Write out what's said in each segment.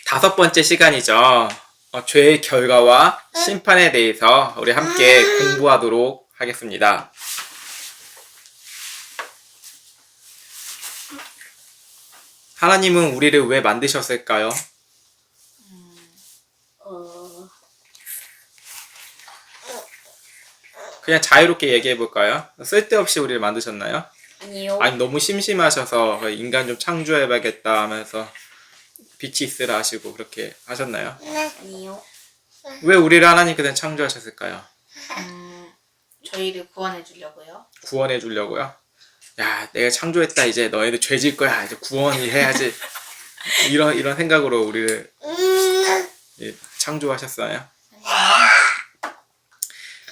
5번째 시간이죠. 죄의 결과와 심판에 대해서 우리 함께 공부하도록 하겠습니다. 하나님은 우리를 왜 만드셨을까요? 그냥 자유롭게 얘기해 볼까요? 쓸데없이 우리를 만드셨나요? 아니요. 아니 너무 심심하셔서 인간 좀 창조해봐야겠다 하면서 빛이 있으라 하시고 그렇게 하셨나요? 아니요. 왜 우리를 하나님께서 창조하셨을까요? 저희를 구원해 주려고요. 구원해 주려고요? 야, 내가 창조했다. 이제 너희들 죄 질 거야. 이제 구원을 해야지. 이런 생각으로 우리를 창조하셨어요.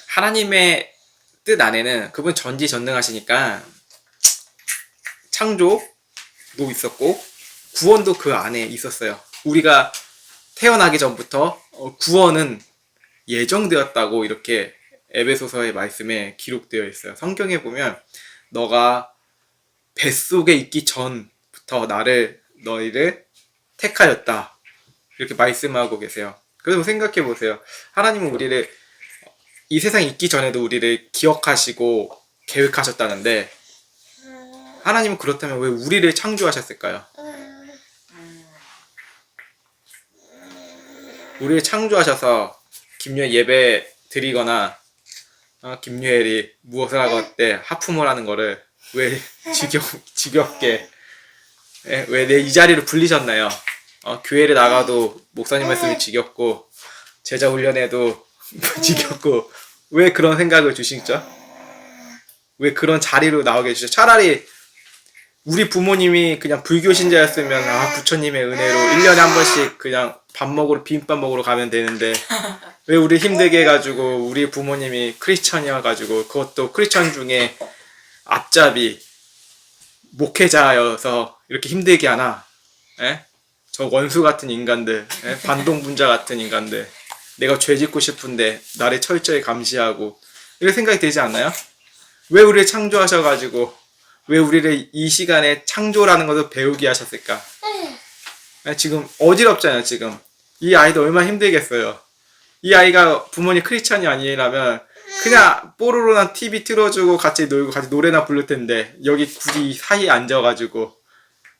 하나님의 뜻 안에는 그분 전지전능하시니까 창조도 있었고 구원도 그 안에 있었어요. 우리가 태어나기 전부터 구원은 예정되었다고 이렇게 에베소서의 말씀에 기록되어 있어요. 성경에 보면 너가 뱃속에 있기 전부터 너희를 택하였다. 이렇게 말씀하고 계세요. 그래서 생각해 보세요. 하나님은 우리를 이 세상에 있기 전에도 우리를 기억하시고 계획하셨다는데 하나님은 그렇다면 왜 우리를 창조하셨을까요? 우리를 창조하셔서 김유엘 예배 드리거나 김유엘이 무엇을 하고 때 하품을 하는 거를 왜 지겹게 왜 내 이 자리를 불리셨나요? 교회를 나가도 목사님 말씀이 지겹고 제자 훈련에도 지겹고 왜 그런 생각을 주시죠? 왜 그런 자리로 나오게 해주죠? 차라리 우리 부모님이 그냥 불교 신자였으면 부처님의 은혜로 1년에 한 번씩 그냥 밥 먹으러 비빔밥 먹으러 가면 되는데 왜 우리 힘들게 해가지고 우리 부모님이 크리스천이어가지고 그것도 크리스천 중에 앞잡이 목회자여서 이렇게 힘들게 하나? 에? 저 원수 같은 인간들, 반동분자 같은 인간들, 내가 죄 짓고 싶은데 나를 철저히 감시하고 이런 생각이 들지 않나요? 왜 우리를 창조하셔가지고 왜 우리를 이 시간에 창조라는 것을 배우게 하셨을까? 지금 어지럽잖아요. 지금 이 아이도 얼마나 힘들겠어요. 이 아이가 부모님 크리스찬이 아니라면 그냥 뽀로로나 TV 틀어주고 같이 놀고 같이 노래나 부를 텐데 여기 굳이 이 사이에 앉아가지고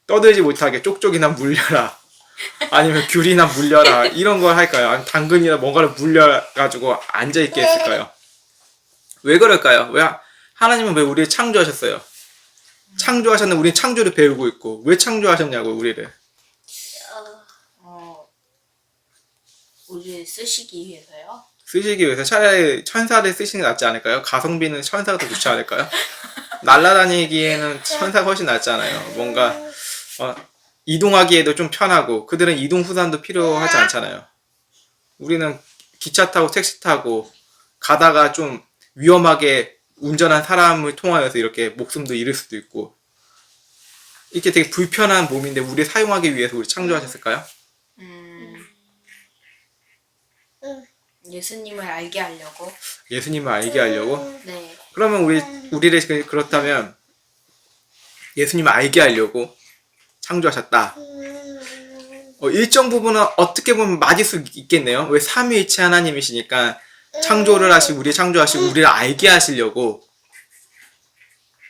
떠들지 못하게 쪽쪽이나 물려라 아니면 귤이나 물려라 이런 걸 할까요? 아니면 당근이나 뭔가를 물려가지고 앉아있게 했을까요? 왜 그럴까요? 하나님은 왜 우리를 창조하셨어요? 창조하셨는데 우리는 창조를 배우고 있고 왜 창조하셨냐고 우리를 우리를 쓰시기 위해서요? 쓰시기 위해서 차라리 천사를 쓰시는 게 낫지 않을까요? 가성비는 천사가 더 좋지 않을까요? 날아다니기에는 천사가 훨씬 낫잖아요. 뭔가 이동하기에도 좀 편하고 그들은 이동 수단도 필요하지 않잖아요. 우리는 기차 타고 택시 타고 가다가 좀 위험하게 운전한 사람을 통하여서 이렇게 목숨도 잃을 수도 있고 이렇게 되게 불편한 몸인데 우리 사용하기 위해서 우리 창조하셨을까요? 예수님을 알게 하려고. 예수님을 알게 하려고? 네. 그러면 우리를 그렇다면 예수님을 알게 하려고 창조하셨다. 일정 부분은 어떻게 보면 맞을 수 있겠네요. 왜 삼위일체 하나님이시니까 창조를 하시고 우리 창조하시고 우리를 알게 하시려고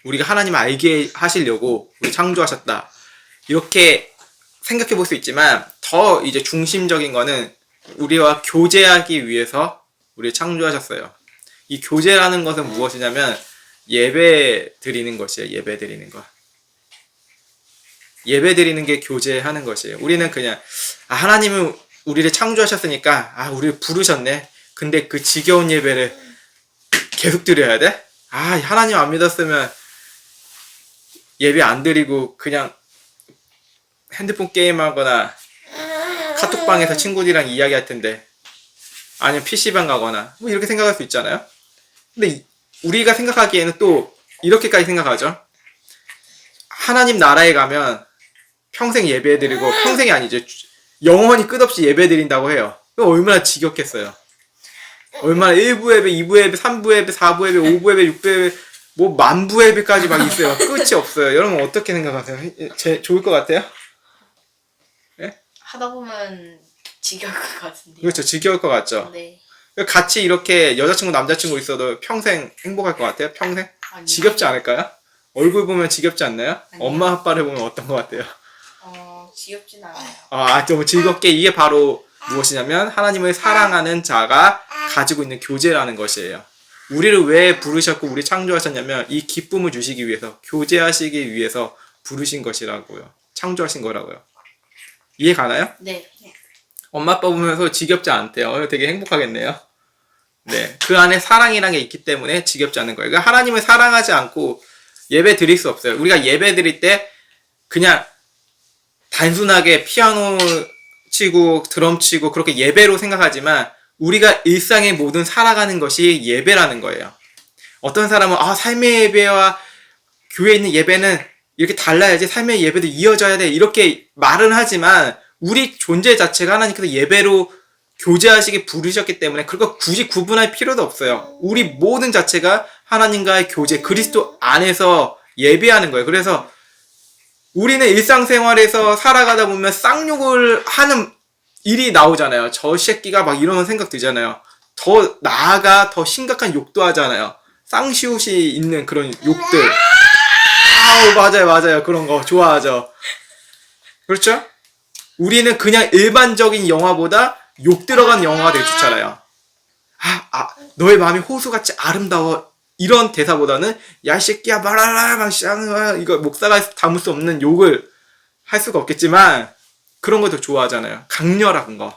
우리가 하나님을 알게 하시려고 우리 창조하셨다. 이렇게 생각해 볼 수 있지만 더 이제 중심적인 거는 우리와 교제하기 위해서 우리를 창조하셨어요. 이 교제라는 것은 무엇이냐면 예배 드리는 것이에요. 예배 드리는 것. 예배 드리는 게 교제하는 것이에요. 우리는 그냥 하나님은 우리를 창조하셨으니까 우리를 부르셨네. 근데 그 지겨운 예배를 계속 드려야 돼? 하나님 안 믿었으면 예배 안 드리고 그냥 핸드폰 게임하거나 카톡방에서 친구들이랑 이야기할 텐데 아니면 PC방 가거나 뭐 이렇게 생각할 수 있잖아요. 근데 우리가 생각하기에는 또 이렇게까지 생각하죠. 하나님 나라에 가면 평생 예배드리고 평생이 아니죠. 영원히 끝없이 예배드린다고 해요. 그럼 얼마나 지겹겠어요. 얼마나 1부 예배, 2부 예배, 3부 예배, 4부 예배, 5부 예배, 6부 예배 뭐 만부 예배까지 막 있어요. 끝이 없어요. 여러분 어떻게 생각하세요? 좋을 것 같아요? 예? 하다 보면 지겨울 것 같은데요. 그렇죠. 지겨울 것 같죠. 네. 같이 이렇게 여자친구 남자친구 있어도 평생 행복할 것 같아요? 평생? 아니요. 지겹지 않을까요? 얼굴 보면 지겹지 않나요? 아니요. 엄마 아빠를 보면 어떤 것 같아요? 지겹진 않아요. 너무 즐겁게 이게 바로 무엇이냐면 하나님을 사랑하는 자가 가지고 있는 교제라는 것이에요. 우리를 왜 부르셨고 우리 창조하셨냐면 이 기쁨을 주시기 위해서 교제하시기 위해서 부르신 것이라고요. 창조하신 거라고요. 이해 가나요? 네. 엄마 아빠 보면서 지겹지 않대요. 되게 행복하겠네요. 네, 그 안에 사랑이라는 게 있기 때문에 지겹지 않은 거예요. 그러니까 하나님을 사랑하지 않고 예배 드릴 수 없어요. 우리가 예배 드릴 때 그냥 단순하게 피아노 치고 드럼 치고 그렇게 예배로 생각하지만 우리가 일상의 모든 살아가는 것이 예배라는 거예요. 어떤 사람은 삶의 예배와 교회에 있는 예배는 이렇게 달라야지 삶의 예배도 이어져야 돼 이렇게 말은 하지만 우리 존재 자체가 하나님께서 예배로 교제하시게 부르셨기 때문에 그걸 굳이 구분할 필요도 없어요. 우리 모든 자체가 하나님과의 교제, 그리스도 안에서 예배하는 거예요. 그래서 우리는 일상생활에서 살아가다 보면 쌍욕을 하는 일이 나오잖아요. 저 새끼가 막 이러는 생각 들잖아요. 더 나아가 더 심각한 욕도 하잖아요. 쌍시옷이 있는 그런 욕들. 맞아요. 그런 거 좋아하죠. 그렇죠? 우리는 그냥 일반적인 영화보다 욕 들어간 영화가 되게 좋잖아요. 너의 마음이 호수같이 아름다워. 이런 대사보다는 야, 이 새끼야, 말하라, 막, 이거 목사가 담을 수 없는 욕을 할 수가 없겠지만, 그런 거 더 좋아하잖아요. 강렬한 거.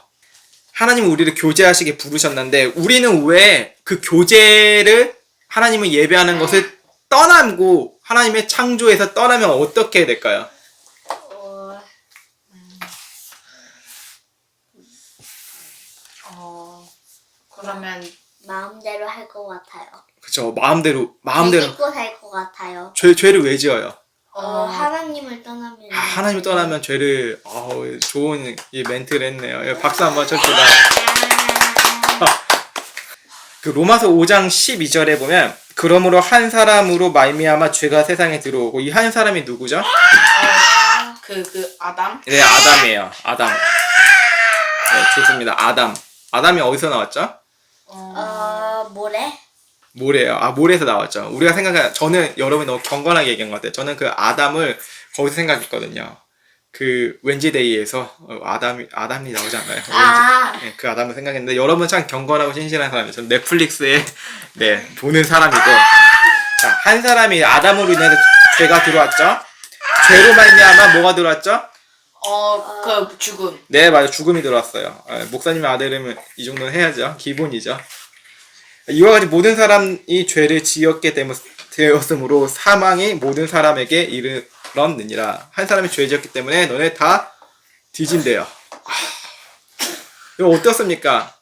하나님은 우리를 교제하시게 부르셨는데, 우리는 왜 그 교제를, 하나님을 예배하는 것을 떠나고, 하나님의 창조에서 떠나면 어떻게 될까요? 그러면 마음대로 할 것 같아요. 그쵸, 마음대로. 뒤집고 살 것 같아요. 죄를 왜 지어요? 하나님을 떠나면. 하나님을 떠나면 죄를, 좋은 이 멘트를 했네요. 박수 한번 쳐주다. 그 로마서 5장 12절에 보면, 그러므로 한 사람으로 말미암아 죄가 세상에 들어오고, 이 한 사람이 누구죠? 아담? 네, 아담이에요. 아담. 네, 좋습니다. 아담이 어디서 나왔죠? 모래? 모래예요. 모래에서 나왔죠. 우리가 저는 여러분이 너무 경건하게 얘기한 것 같아요. 저는 그 아담을 거기서 생각했거든요. 그 웬지데이에서 아담이 나오지 않나요? 네, 그 아담을 생각했는데 여러분 참 경건하고 신실한 사람이에요. 저는 넷플릭스에 보는 사람이고 자, 한 사람이 아담으로 인해서 죄가 들어왔죠. 죄로 말미암아 뭐가 들어왔죠? 죽음. 네, 맞아요. 죽음이 들어왔어요. 목사님의 아들이면 이 정도는 해야죠. 기본이죠. 이와 같이 모든 사람이 죄를 지었게 되었으므로 사망이 모든 사람에게 이르렀느니라. 한 사람이 죄 지었기 때문에 너네 다 뒤진대요. 이거 어떻습니까?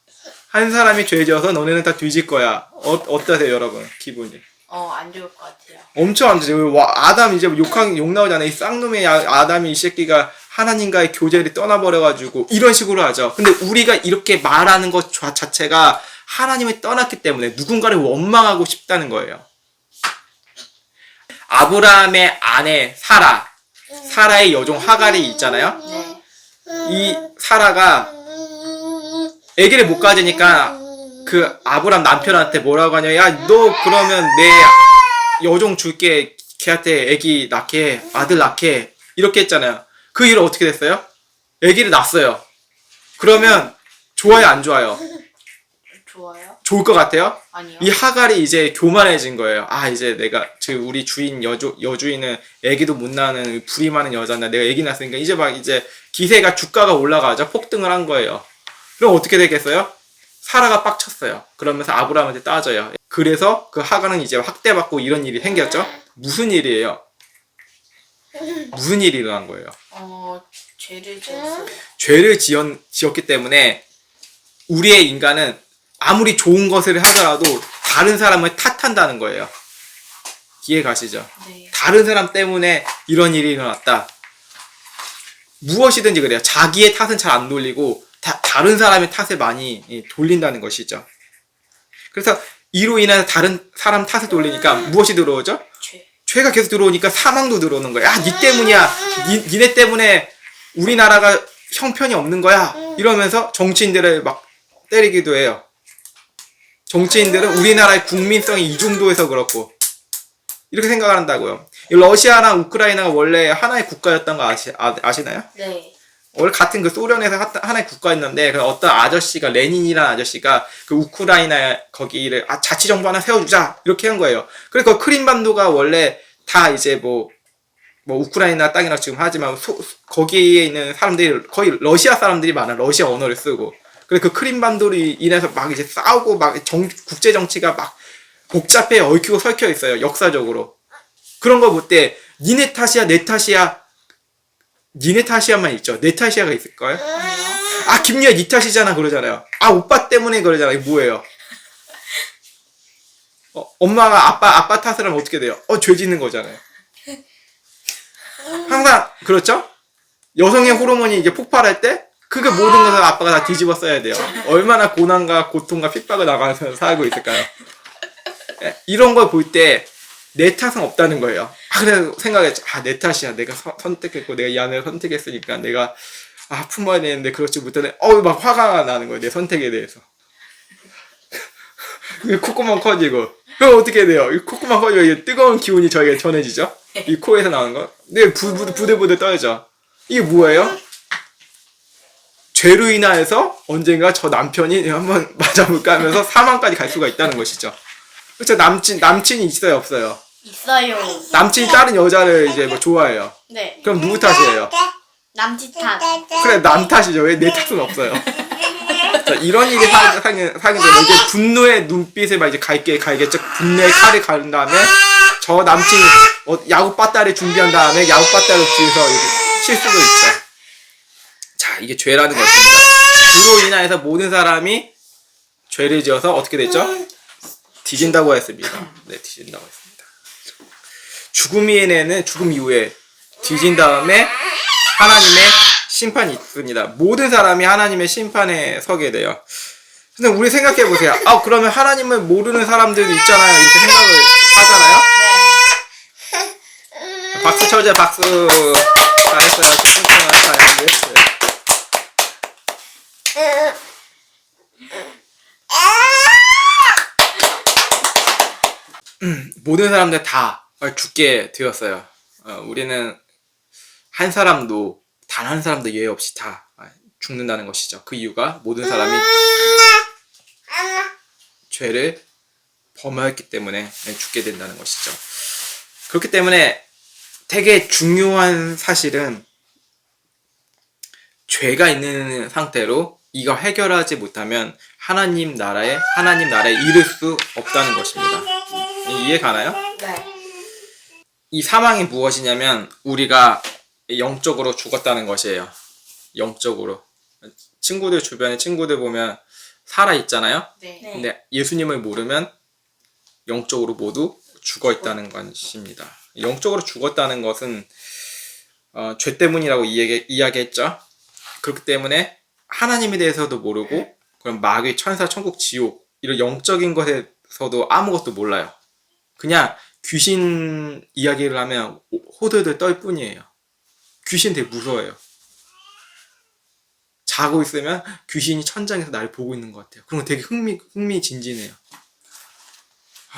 한 사람이 죄 지어서 너네는 다 뒤질 거야. 어떠세요, 여러분? 기분이? 안 좋을 것 같아요. 엄청 안 좋죠. 아담 이제 욕 나오잖아요. 이 쌍놈의 아담이 이 새끼가 하나님과의 교제를 떠나버려가지고 이런 식으로 하죠. 근데 우리가 이렇게 말하는 것 자체가 하나님을 떠났기 때문에 누군가를 원망하고 싶다는 거예요. 아브라함의 아내 사라의 여종 하갈이 있잖아요. 네. 이 사라가 아기를 못 가지니까 그 아브라함 남편한테 뭐라고 하냐? 야, 너 그러면 내 여종 줄게. 걔한테 아기 낳게 해. 아들 낳게 해. 이렇게 했잖아요. 그 일은 어떻게 됐어요? 아기를 낳았어요. 그러면 좋아요, 안 좋아요? 좋아요? 좋을 것 같아요? 아니요. 이 하갈이 이제 교만해진 거예요. 이제 내가 우리 주인 여주인은 아기도 못 낳는 불이 많은 여자인데 내가 아기 낳았으니까 이제 기세가 주가가 올라가죠. 폭등을 한 거예요. 그럼 어떻게 되겠어요? 사라가 빡쳤어요. 그러면서 아브라함한테 따져요. 그래서 그 하갈은 이제 학대받고 이런 일이 생겼죠. 무슨 일이에요? 무슨 일이 일어난 거예요? 죄를 지었어요. 죄를 지었기 때문에 우리의 인간은 아무리 좋은 것을 하더라도 다른 사람을 탓한다는 거예요. 이해 가시죠? 네. 다른 사람 때문에 이런 일이 일어났다. 무엇이든지 그래요. 자기의 탓은 잘 안 돌리고 다른 사람의 탓을 많이 돌린다는 것이죠. 그래서 이로 인해서 다른 사람 탓을 돌리니까 무엇이 들어오죠? 죄가 계속 들어오니까 사망도 들어오는 거야. 니 때문이야. 니네 때문에 우리나라가 형편이 없는 거야. 이러면서 정치인들을 막 때리기도 해요. 정치인들은 우리나라의 국민성이 이 정도에서 그렇고 이렇게 생각을 한다고요. 러시아랑 우크라이나가 원래 하나의 국가였던 거 아시나요? 네. 원래 같은 그 소련에서 하나의 국가였는데 그 어떤 아저씨가 레닌이라는 아저씨가 그 우크라이나 거기를 자치정부 하나 세워주자 이렇게 한 거예요. 그래서 크림반도가 원래 다 이제 뭐 우크라이나 땅이라고 지금 하지만 거기에 있는 사람들이 거의 러시아 사람들이 많아. 러시아 언어를 쓰고. 그래서 그 크림반도로 인해서 막 이제 싸우고 막 국제 정치가 막 복잡해 얽히고 설켜 있어요. 역사적으로. 그런 거 볼 때 니네 탓이야 내 탓이야 니네 탓이야만 있죠. 내 탓이야가 있을까요? 아 김유야 니 탓이잖아 그러잖아요. 아 오빠 때문에 그러잖아요. 이게 뭐예요? 엄마가 아빠 탓을 하면 어떻게 돼요? 죄 짓는 거잖아요. 항상 그렇죠? 여성의 호르몬이 이제 폭발할 때 그게 모든 것을 아빠가 다 뒤집어 써야 돼요. 얼마나 고난과 고통과 핍박을 나가면서 살고 있을까요? 이런 걸 볼 때 내 탓은 없다는 거예요. 그래서 생각했죠. 내 탓이야. 내가 선택했고 내가 이 아내를 선택했으니까 내가 품어야 되는데 그렇지 못하네. 막 화가 나는 거예요. 내 선택에 대해서. 콧구멍 커지고. 그럼 어떻게 돼요? 이 콧구멍 커지고 이게 뜨거운 기운이 저에게 전해지죠? 이 코에서 나오는 거. 네, 부들부들 떨죠. 이게 뭐예요? 죄로 인하여서 언젠가 저 남편이 한번 맞아볼까 하면서 사망까지 갈 수가 있다는 것이죠. 그렇죠. 남친이 있어요, 없어요? 있어요. 남친이 다른 여자를 이제 좋아해요. 네. 그럼 누구 탓이에요? 남짓 탓. 그래, 남 탓이죠. 왜 내 탓은 없어요? 자, 이런 일이 사게 되면 이제 분노의 눈빛을 막 이제 갈겠죠. 분노의 칼을 가른 다음에 저 남친이 야구 빠따를 준비한 다음에 야구 빠따를 뒤에서 이렇게 칠 수도 있죠. 자, 이게 죄라는 것입니다. 그로 인하여서 모든 사람이 죄를 지어서 어떻게 됐죠? 뒤진다고 했습니다. 네, 뒤진다고 했습니다. 죽음 이후에 뒤진 다음에 하나님의 심판이 있습니다. 모든 사람이 하나님의 심판에 서게 돼요. 근데 우리 생각해 보세요. 그러면 하나님을 모르는 사람들도 있잖아요. 이렇게 생각을 하잖아요. 네. 박수 쳐줘, 박수. 잘했어요. 10분 동안 잘 연기했어요. 모든 사람들 다 죽게 되었어요. 우리는 단 한 사람도 예외 없이 다 죽는다는 것이죠. 그 이유가 모든 사람이 죄를 범하였기 때문에 죽게 된다는 것이죠. 그렇기 때문에 되게 중요한 사실은 죄가 있는 상태로 이거 해결하지 못하면 하나님 나라에 이를 수 없다는 것입니다. 이해 가나요? 네. 이 사망이 무엇이냐면 우리가 영적으로 죽었다는 것이에요. 영적으로. 주변에 친구들 보면 살아있잖아요. 네. 근데 예수님을 모르면 영적으로 모두 죽어 있다는 것입니다. 영적으로 죽었다는 것은 죄 때문이라고 이야기했죠. 그렇기 때문에 하나님에 대해서도 모르고 그럼 마귀, 천사, 천국, 지옥 이런 영적인 것에서도 아무것도 몰라요. 그냥 귀신 이야기를 하면 호들들 떨 뿐이에요. 귀신 되게 무서워요. 자고 있으면 귀신이 천장에서 나를 보고 있는 것 같아요. 그런 거 되게 흥미진진해요.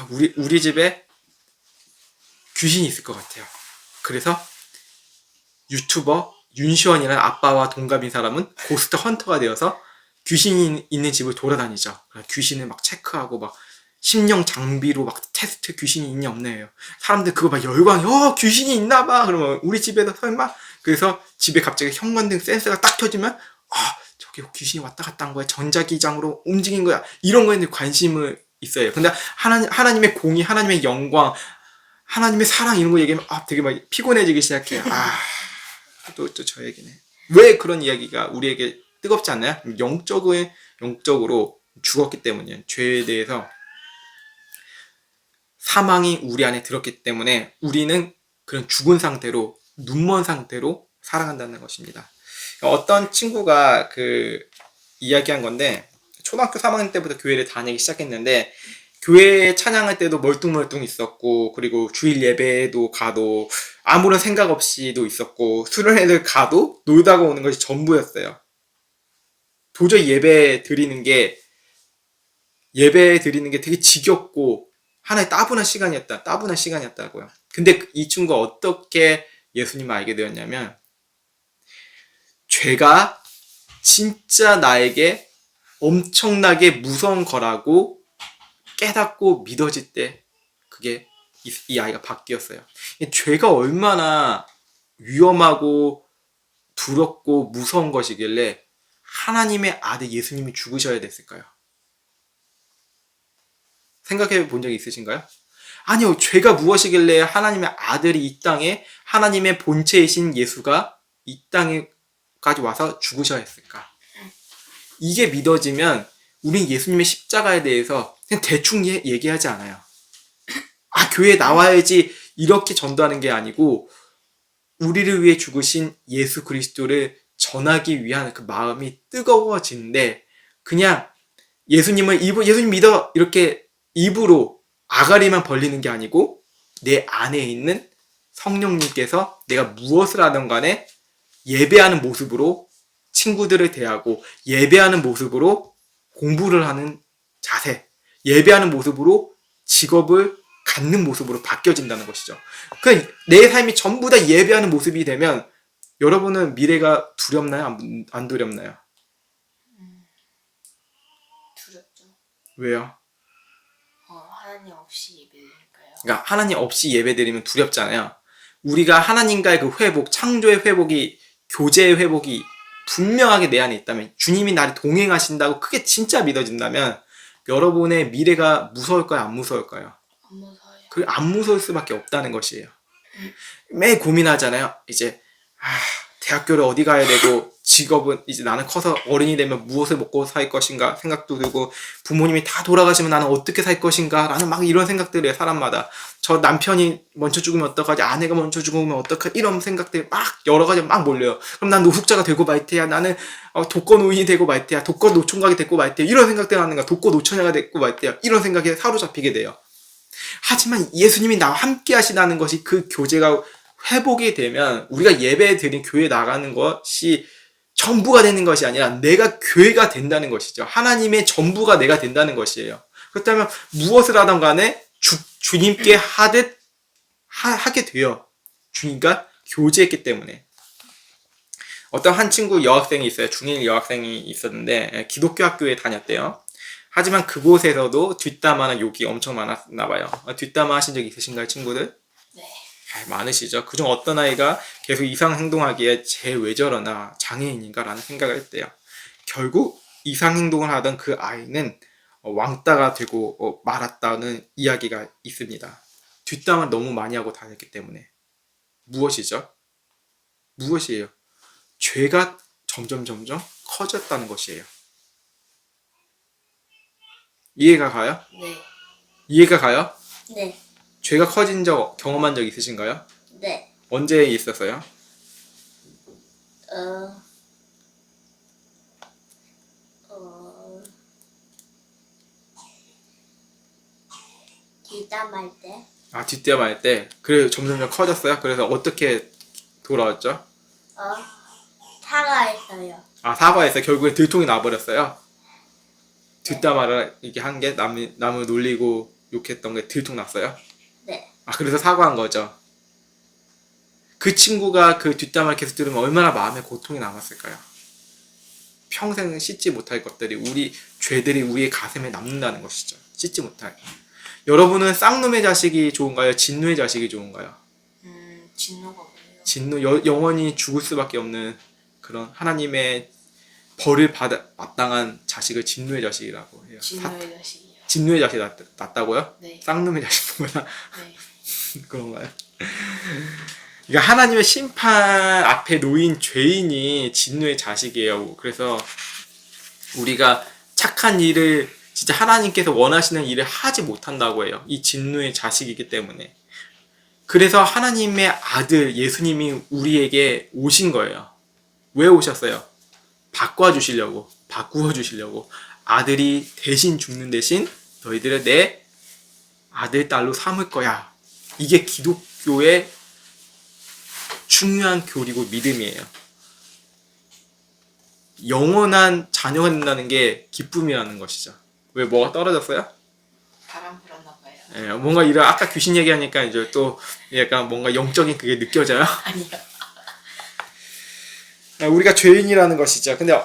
우리 집에 귀신이 있을 것 같아요. 그래서 유튜버 윤시원이라는 아빠와 동갑인 사람은 고스트 헌터가 되어서 귀신이 있는 집을 돌아다니죠. 귀신을 막 체크하고 막 심령 장비로 막 테스트 귀신이 있냐 없냐 해요. 사람들 그거 막 열광해. 귀신이 있나 봐. 그러면 우리 집에도 설마? 그래서 집에 갑자기 현관등 센서가 딱 켜지면 저기 귀신이 왔다 갔다 한 거야. 전자기장으로 움직인 거야. 이런 거에 관심을 있어요. 근데 하나님의 공의, 하나님의 영광, 하나님의 사랑 이런 거 얘기하면 되게 막 피곤해지기 시작해요. 또 저 얘기네. 왜 그런 이야기가 우리에게 뜨겁지 않나요? 영적으로 죽었기 때문이에요. 죄에 대해서 사망이 우리 안에 들었기 때문에 우리는 그런 죽은 상태로 눈먼 상태로 살아간다는 것입니다. 어떤 친구가 이야기한 건데 초등학교 3학년 때부터 교회를 다니기 시작했는데 교회 찬양할 때도 멀뚱멀뚱 있었고, 그리고 주일 예배에도 가도 아무런 생각 없이도 있었고, 수련회를 가도 놀다가 오는 것이 전부였어요. 도저히 예배 드리는 게 되게 지겹고 하나의 따분한 시간이었다고요. 근데 이 친구가 어떻게 예수님을 알게 되었냐면, 죄가 진짜 나에게 엄청나게 무서운 거라고 깨닫고 믿어질 때 그게 이 아이가 바뀌었어요. 죄가 얼마나 위험하고 두렵고 무서운 것이길래 하나님의 아들 예수님이 죽으셔야 됐을까요? 생각해 본 적이 있으신가요? 아니요. 죄가 무엇이길래 하나님의 아들이 이 땅에 하나님의 본체이신 예수가 이 땅에까지 와서 죽으셔야 했을까? 이게 믿어지면 우린 예수님의 십자가에 대해서 그냥 대충 얘기하지 않아요. 아, 교회에 나와야지 이렇게 전도하는 게 아니고 우리를 위해 죽으신 예수 그리스도를 전하기 위한 그 마음이 뜨거워지는데, 그냥 예수님 믿어 이렇게 입으로 아가리만 벌리는 게 아니고 내 안에 있는 성령님께서 내가 무엇을 하든 간에 예배하는 모습으로 친구들을 대하고, 예배하는 모습으로 공부를 하는 자세, 예배하는 모습으로 직업을 갖는 모습으로 바뀌어진다는 것이죠. 내 삶이 전부 다 예배하는 모습이 되면 여러분은 미래가 두렵나요? 안 두렵나요? 두렵죠. 왜요? 하나님 없이 예배드리니까요. 그러니까 하나님 없이 예배드리면 두렵잖아요. 우리가 하나님과의 그 회복, 창조의 회복이, 교제의 회복이 분명하게 내 안에 있다면, 주님이 나를 동행하신다고 그게 진짜 믿어진다면 여러분의 미래가 무서울까요? 안 무서울까요? 안 무서워요. 안 무서울 수밖에 없다는 것이에요. 매일 고민하잖아요. 이제 대학교를 어디 가야 되고, 직업은 이제 나는 커서 어른이 되면 무엇을 먹고 살 것인가 생각도 들고, 부모님이 다 돌아가시면 나는 어떻게 살 것인가 라는 막 이런 생각들을 해요, 사람마다. 저 남편이 먼저 죽으면 어떡하지, 아내가 먼저 죽으면 어떡하지, 이런 생각들이 막 여러 가지 막 몰려요. 그럼 난 노숙자가 되고 말 테야, 나는 독거노인이 되고 말 테야, 독거노총각이 되고 말 테야, 이런 생각들 하는 거야. 독거노처녀가 되고 말 테야, 이런 생각에 사로잡히게 돼요. 하지만 예수님이 나와 함께 하시다는 것이, 그 교제가 회복이 되면 우리가 예배 드린 교회에 나가는 것이 전부가 되는 것이 아니라 내가 교회가 된다는 것이죠. 하나님의 전부가 내가 된다는 것이에요. 그렇다면 무엇을 하든 간에 주님께 하게 돼요. 주님과 교제했기 때문에. 어떤 한 친구 여학생이 있어요. 중1 여학생이 있었는데 기독교 학교에 다녔대요. 하지만 그곳에서도 뒷담화나 욕이 엄청 많았나 봐요. 뒷담화 하신 적 있으신가요, 친구들? 네. 많으시죠. 그중 어떤 아이가 계속 이상 행동하기에 쟤 왜 저러나, 장애인인가 라는 생각을 했대요. 결국 이상 행동을 하던 그 아이는 왕따가 되고 말았다는 이야기가 있습니다. 뒷담화 너무 많이 하고 다녔기 때문에. 무엇이죠? 무엇이에요? 죄가 점점 커졌다는 것이에요. 이해가 가요? 네. 이해가 가요? 네. 죄가 커진 적 경험한 적 있으신가요? 네. 언제 있었어요? 뒷담할 때. 뒷담화할 때. 그래 점점 커졌어요? 그래서 어떻게 돌아왔죠? 사과했어요. 사과해서 결국에 들통이 나버렸어요? 뒷담화를 이렇게 한 게 남을 놀리고 욕했던 게 들통 났어요? 네. 그래서 사과한 거죠. 그 친구가 그 뒷담화를 계속 들으면 얼마나 마음에 고통이 남았을까요? 평생 씻지 못할 것들이, 죄들이 우리의 가슴에 남는다는 것이죠. 씻지 못할. 여러분은 쌍놈의 자식이 좋은가요? 진노의 자식이 좋은가요? 진노가 뭐예요? 진노, 영원히 죽을 수밖에 없는 그런 하나님의 벌을 마땅한 자식을 진노의 자식이라고 해요. 진노의 자식이요. 진노의 자식이 낫다고요? 네. 쌍놈의 자식보다 네. 그런가요? 그러니까 하나님의 심판 앞에 놓인 죄인이 진노의 자식이에요. 그래서 우리가 착한 일을, 진짜 하나님께서 원하시는 일을 하지 못한다고 해요. 이 진노의 자식이기 때문에. 그래서 하나님의 아들 예수님이 우리에게 오신 거예요. 왜 오셨어요? 바꾸어 주시려고. 아들이 대신 죽는 대신 너희들을 내 아들, 딸로 삼을 거야. 이게 기독교의 중요한 교리고 믿음이에요. 영원한 자녀가 된다는 게 기쁨이라는 것이죠. 왜 뭐가 떨어졌어요? 바람 불었나 봐요. 예, 뭔가 이런 아까 귀신 얘기하니까 이제 또 약간 뭔가 영적인 그게 느껴져요. 아니요. 우리가 죄인이라는 것이죠. 근데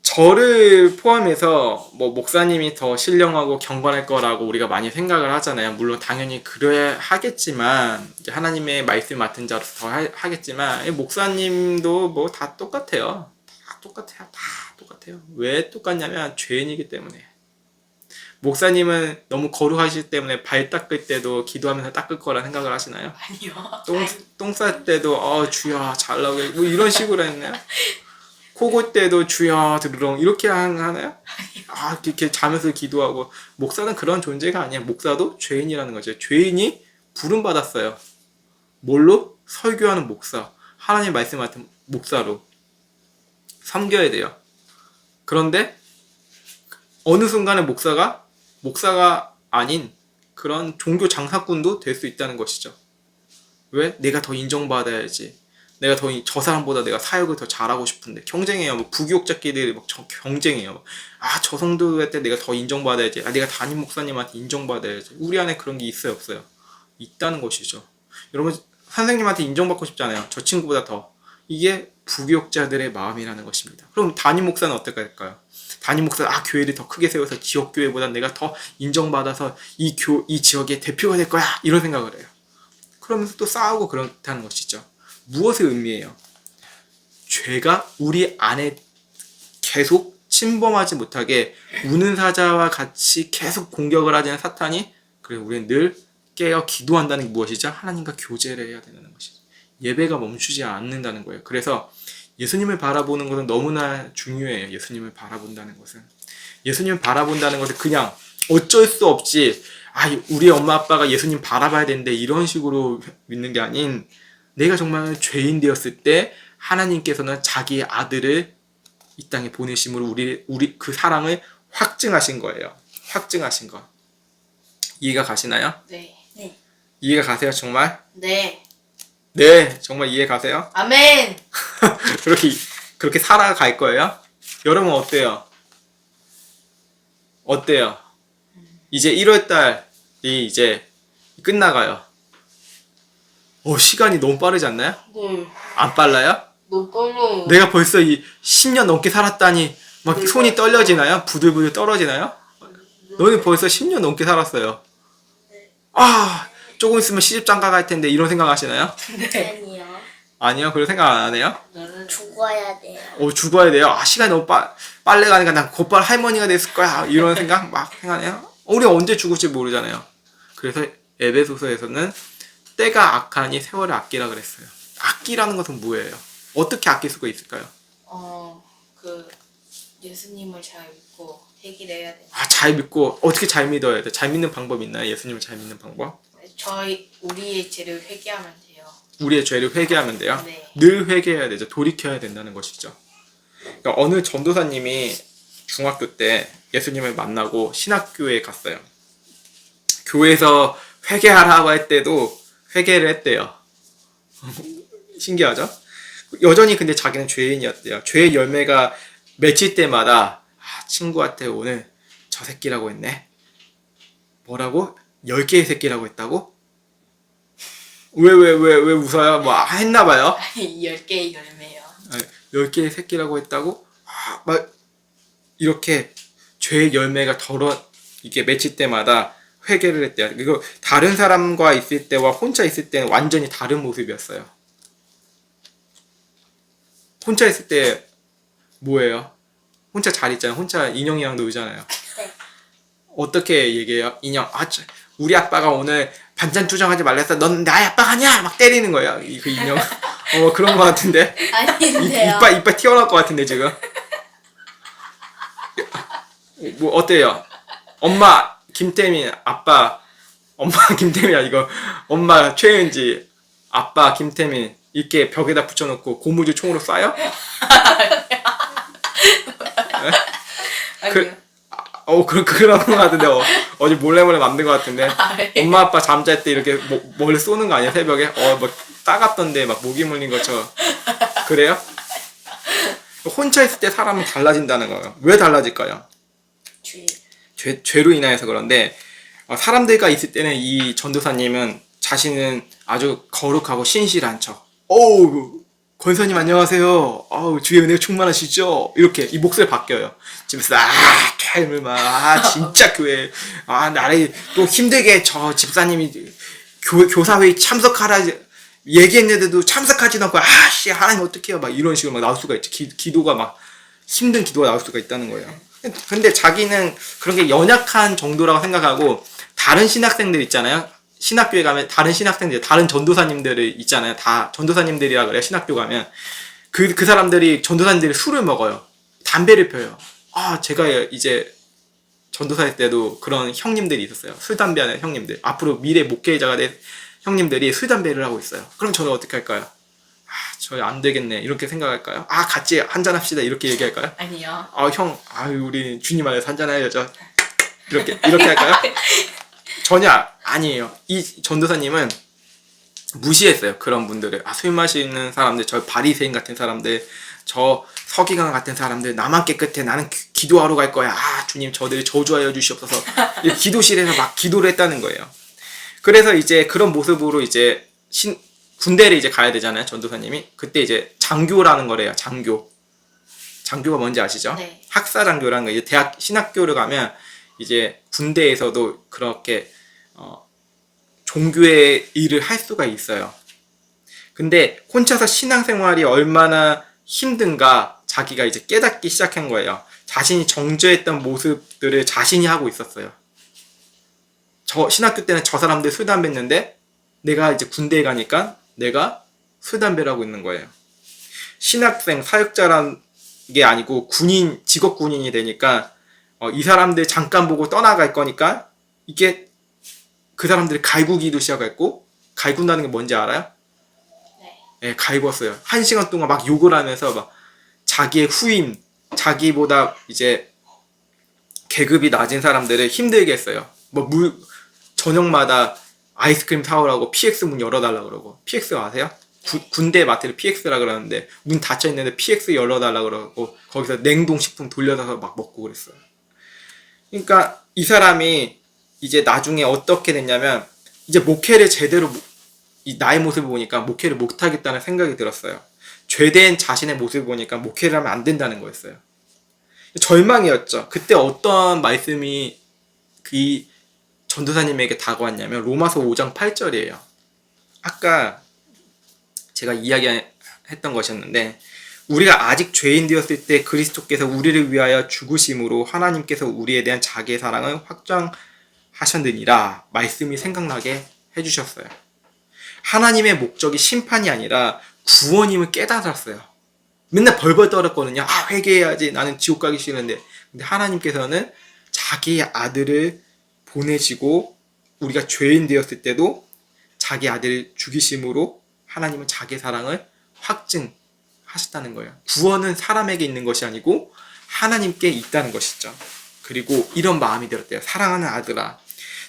저를 포함해서 뭐 목사님이 더 신령하고 경건할 거라고 우리가 많이 생각을 하잖아요. 물론 당연히 그래야 하겠지만 이제 하나님의 말씀 맡은 자로서 더 하겠지만 목사님도 뭐 다 똑같아요. 다 똑같아요. 왜 똑같냐면 죄인이기 때문에. 목사님은 너무 거룩하시기 때문에 발 닦을 때도 기도하면서 닦을 거라 생각을 하시나요? 아니요. 똥 쌀 때도 주여 잘 나오게 뭐 이런 식으로 했나요? 코 골 때도 주여 드르렁 이렇게 하나요? 이렇게 자면서 기도하고. 목사는 그런 존재가 아니에요. 목사도 죄인이라는 거죠. 죄인이 부름 받았어요. 뭘로? 설교하는 목사, 하나님 말씀 같은 목사로 섬겨야 돼요. 그런데 어느 순간에 목사가 아닌 그런 종교 장사꾼도 될 수 있다는 것이죠. 왜? 내가 더 인정받아야지. 내가 저 사람보다 내가 사역을 더 잘하고 싶은데 경쟁해요. 뭐 부교육자끼리 막 경쟁해요. 저 성도한테 내가 더 인정받아야지. 내가 담임 목사님한테 인정받아야지. 우리 안에 그런 게 있어요, 없어요? 있다는 것이죠. 여러분 선생님한테 인정받고 싶잖아요. 저 친구보다 더. 이게 부교육자들의 마음이라는 것입니다. 그럼 담임 목사는 어떨까 할까요? 담임 목사는 교회를 더 크게 세워서 지역 교회보다 내가 더 인정받아서 이 지역의 대표가 될 거야. 이런 생각을 해요. 그러면서 또 싸우고 그렇다는 것이죠. 무엇을 의미해요? 죄가 우리 안에 계속 침범하지 못하게 우는 사자와 같이 계속 공격을 하자는 사탄이, 그래 우리는 늘 깨어 기도한다는 게 무엇이죠? 하나님과 교제를 해야 된다는 것이죠. 예배가 멈추지 않는다는 거예요. 그래서 예수님을 바라보는 것은 너무나 중요해요. 예수님을 바라본다는 것은. 예수님을 바라본다는 것은 그냥 어쩔 수 없이 우리 엄마 아빠가 예수님 바라봐야 되는데 이런 식으로 믿는 게 아닌, 내가 정말 죄인 되었을 때 하나님께서는 자기의 아들을 이 땅에 보내심으로 우리 그 사랑을 확증하신 거예요. 확증하신 거. 이해가 가시나요? 네. 이해가 가세요, 정말? 네. 네, 정말 이해 가세요? 아멘. 그렇게 살아갈 거예요? 여러분 어때요? 이제 1월달이 이제 끝나가요. 시간이 너무 빠르지 않나요? 네. 안 빨라요? 너무 떨려요. 내가 벌써 10년 넘게 살았다니 막 손이 떨려지나요? 부들부들 떨어지나요? 너는 벌써 10년 넘게 살았어요. 조금 있으면 시집장가 갈 텐데 이런 생각 하시나요? 아니요. 아니요, 그런 생각 안 해요? 나는 죽어야 돼요. 죽어야 돼요? 시간이 너무 빨리 가니까 난 곧바로 할머니가 됐을 거야. 이런 생각 막 생각해요? 우리 언제 죽을지 모르잖아요. 그래서 에베소서에서는 때가 악하니 세월을 아끼라 그랬어요. 아끼라는 것은 뭐예요? 어떻게 아낄 수가 있을까요? 예수님을 잘 믿고 해결해야 돼. 잘 믿고. 어떻게 잘 믿어야 돼? 잘 믿는 방법 있나요? 예수님을 잘 믿는 방법? 우리의 죄를 회개하면 돼요. 우리의 죄를 회개하면 돼요? 네. 늘 회개해야 되죠. 돌이켜야 된다는 것이죠. 그러니까 어느 전도사님이 중학교 때 예수님을 만나고 신학교에 갔어요. 교회에서 회개하라고 할 때도 회개를 했대요. 신기하죠? 여전히 근데 자기는 죄인이었대요. 죄의 열매가 맺힐 때마다 친구한테 오늘 저 새끼라고 했네. 뭐라고? 10개의 새끼라고 했다고? 왜 웃어요? 뭐 했나봐요? 10개의 열매요. 10개의 새끼라고 했다고? 막 이렇게 죄의 열매가 이게 맺힐 때마다 회개를 했대요. 그리고 다른 사람과 있을 때와 혼자 있을 때는 완전히 다른 모습이었어요. 혼자 있을 때 뭐예요? 혼자 잘 있잖아요. 혼자 인형이랑 놀잖아요. 네. 어떻게 얘기해요? 인형, 우리 아빠가 오늘 반찬 투정하지 말라 했어. 넌 나의 아빠가 아니야! 막 때리는 거예요. 그 인형. 그런 거 같은데. 아닌데요. 이빨 튀어나올 것 같은데, 지금. 뭐, 어때요? 엄마, 김태민, 아빠, 엄마, 김태민이 아니고, 엄마, 최은지, 아빠, 김태민, 이렇게 벽에다 붙여놓고 고무줄 총으로 쏴요? 아니요. 그런 거 같은데, 어제 몰래 만든 거 같은데. 예. 엄마, 아빠 잠잘 때 이렇게 뭘 쏘는 거 아니야, 새벽에? 뭐, 따갑던데, 막 모기 물린 것처럼. 그래요? 혼자 있을 때 사람은 달라진다는 거예요. 왜 달라질까요? 죄로 인하여서 그런데, 사람들과 있을 때는 이 전도사님은 자신은 아주 거룩하고 신실한 척. 권사님 안녕하세요. 주의 은혜 충만하시죠? 이렇게 이 목소리 바뀌어요. 집에서 진짜 교회 나를 또 힘들게 저 집사님이 교사회의 참석하라 얘기했는데도 참석하지도 않고 하나님 어떡해요? 막 이런 식으로 막 나올 수가 있죠. 기도가 막 힘든 기도가 나올 수가 있다는 거예요. 근데 자기는 그런 게 연약한 정도라고 생각하고 다른 신학생들 있잖아요. 신학교에 가면 다른 신학생들, 다른 전도사님들이 있잖아요. 다 전도사님들이라 그래요. 신학교 가면 그 사람들이 전도사님들이 술을 먹어요. 담배를 펴요. 제가 이제 전도사일 때도 그런 형님들이 있었어요. 술 담배하는 형님들. 앞으로 미래 목회자가 될 형님들이 술 담배를 하고 있어요. 그럼 저는 어떻게 할까요? 저희 안 되겠네. 이렇게 생각할까요? 같이 한잔 합시다. 이렇게 얘기할까요? 아니요. 형, 우리 주님 안에서 한잔 해야죠. 이렇게 할까요? 전혀 아니에요. 이 전도사님은 무시했어요. 그런 분들을. 술 마시는 사람들, 저 바리새인 같은 사람들, 저 서기관 같은 사람들, 나만 깨끗해. 나는 기도하러 갈 거야. 주님 저들 저주하여 주시옵소서. 기도실에서 막 기도를 했다는 거예요. 그래서 이제 그런 모습으로 이제 군대를 이제 가야 되잖아요. 전도사님이. 그때 이제 장교라는 거래요. 장교가 뭔지 아시죠? 네. 학사장교라는 거. 이제 대학 신학교를 가면 이제 군대에서도 그렇게 종교의 일을 할 수가 있어요. 근데 혼자서 신앙생활이 얼마나 힘든가 자기가 이제 깨닫기 시작한 거예요. 자신이 정죄했던 모습들을 자신이 하고 있었어요. 저 신학교 때는 저 사람들 술 담배 했는데 내가 이제 군대에 가니까 내가 술 담배를 하고 있는 거예요. 신학생 사역자란 게 아니고 직업 군인이 되니까 이 사람들 잠깐 보고 떠나갈 거니까 이게 그 사람들이 갈구기도 시작했고, 갈군다는 게 뭔지 알아요? 네, 갈궜어요. 1시간 동안 막 욕을 하면서 막 자기의 후임, 자기보다 이제 계급이 낮은 사람들을 힘들게 했어요. 저녁마다 아이스크림 사오라고 PX 문 열어달라고 그러고. PX 아세요? 군대 마트를 PX라 그러는데 문 닫혀 있는데 PX 열어달라고 그러고 거기서 냉동식품 돌려서 막 먹고 그랬어요. 그러니까 이 사람이 이제 나중에 어떻게 됐냐면 이제 목회를 제대로 나의 모습을 보니까 목회를 못하겠다는 생각이 들었어요. 죄된 자신의 모습을 보니까 목회를 하면 안 된다는 거였어요. 절망이었죠. 그때 어떤 말씀이 그 전도사님에게 다가왔냐면 로마서 5장 8절이에요. 아까 제가 이야기했던 것이었는데 우리가 아직 죄인 되었을 때 그리스도께서 우리를 위하여 죽으심으로 하나님께서 우리에 대한 자기의 사랑을 확정하셨느니라 말씀이 생각나게 해주셨어요. 하나님의 목적이 심판이 아니라 구원임을 깨달았어요. 맨날 벌벌 떨었거든요. 회개해야지. 나는 지옥 가기 싫은데. 근데 하나님께서는 자기의 아들을 보내시고 우리가 죄인 되었을 때도 자기 아들을 죽이심으로 하나님은 자기의 사랑을 확증하셨다는 거예요. 구원은 사람에게 있는 것이 아니고 하나님께 있다는 것이죠. 그리고 이런 마음이 들었대요. 사랑하는 아들아,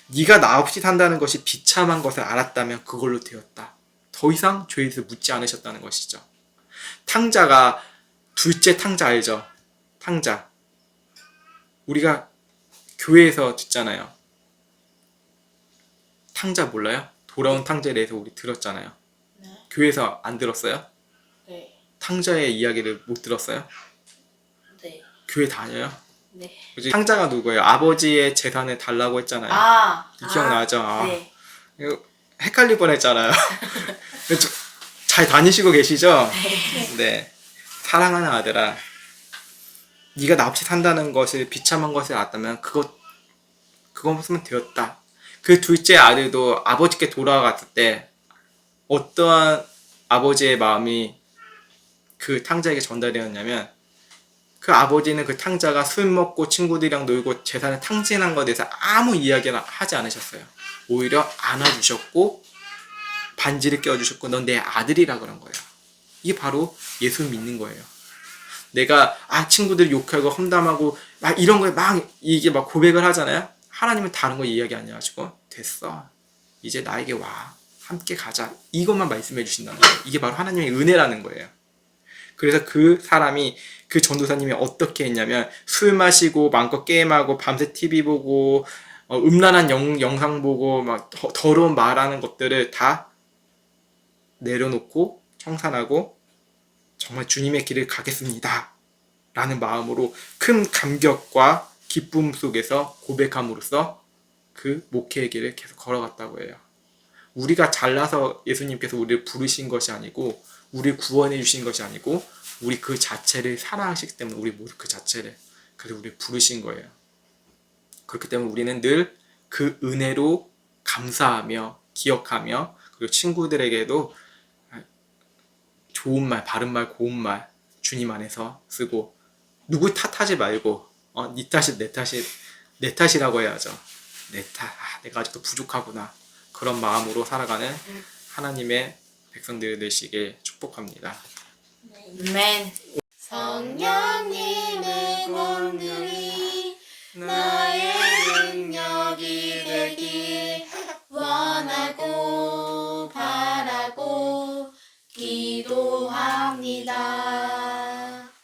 네가 나 없이 산다는 것이 비참한 것을 알았다면 그걸로 되었다. 더 이상 죄에서 묻지 않으셨다는 것이죠. 탕자가 둘째 탕자 알죠? 탕자. 우리가 교회에서 듣잖아요. 탕자 몰라요? 돌아온 탕자에 대해서 우리 들었잖아요. 네. 교회에서 안 들었어요? 네. 탕자의 이야기를 못 들었어요? 네. 교회 다녀요? 네. 그치? 탕자가 누구예요? 아버지의 재산을 달라고 했잖아요. 기억나죠? 네. 이거 헷갈릴 뻔했잖아요. 잘 다니시고 계시죠? 네. 사랑하는 아들아, 네가 나 없이 산다는 것을 비참한 것을 알았다면 그것만 되었다. 그 둘째 아들도 아버지께 돌아갔을 때 어떠한 아버지의 마음이 그 탕자에게 전달되었냐면 그 아버지는 그 탕자가 술 먹고 친구들이랑 놀고 재산을 탕진한 것에 대해서 아무 이야기를 하지 않으셨어요. 오히려 안아주셨고 반지를 껴주셨고 넌 내 아들이라 그런 거예요. 이게 바로 예수 믿는 거예요. 내가 친구들이 욕하고 험담하고 막 이런 거에 막 이게 막 고백을 하잖아요. 하나님은 다른 거 이야기 안 해가지고 됐어. 이제 나에게 와. 함께 가자. 이것만 말씀해 주신다는 거예요. 이게 바로 하나님의 은혜라는 거예요. 그래서 그 사람이 그 전도사님이 어떻게 했냐면 술 마시고 마음껏 게임하고 밤새 TV 보고 음란한 영상 보고 막 더러운 말하는 것들을 다 내려놓고 청산하고 정말 주님의 길을 가겠습니다 라는 마음으로 큰 감격과 기쁨 속에서 고백함으로써 그 목회의 길을 계속 걸어갔다고 해요. 우리가 잘나서 예수님께서 우리를 부르신 것이 아니고 우리를 구원해 주신 것이 아니고 우리 그 자체를 사랑하시기 때문에 우리 모두 그 자체를 그래서 우리를 부르신 거예요. 그렇기 때문에 우리는 늘 그 은혜로 감사하며 기억하며 그리고 친구들에게도 좋은 말, 바른 말, 고운 말 주님 안에서 쓰고 누구 탓하지 말고 네 탓이 내 탓이라고 해야죠. 내 탓, 내가 아직도 부족하구나. 그런 마음으로 살아가는 하나님의 백성들 되시길 축복합니다. 맨. 성령님의 권능이 나의 능력이 되길 원하고 바라고 기도합니다.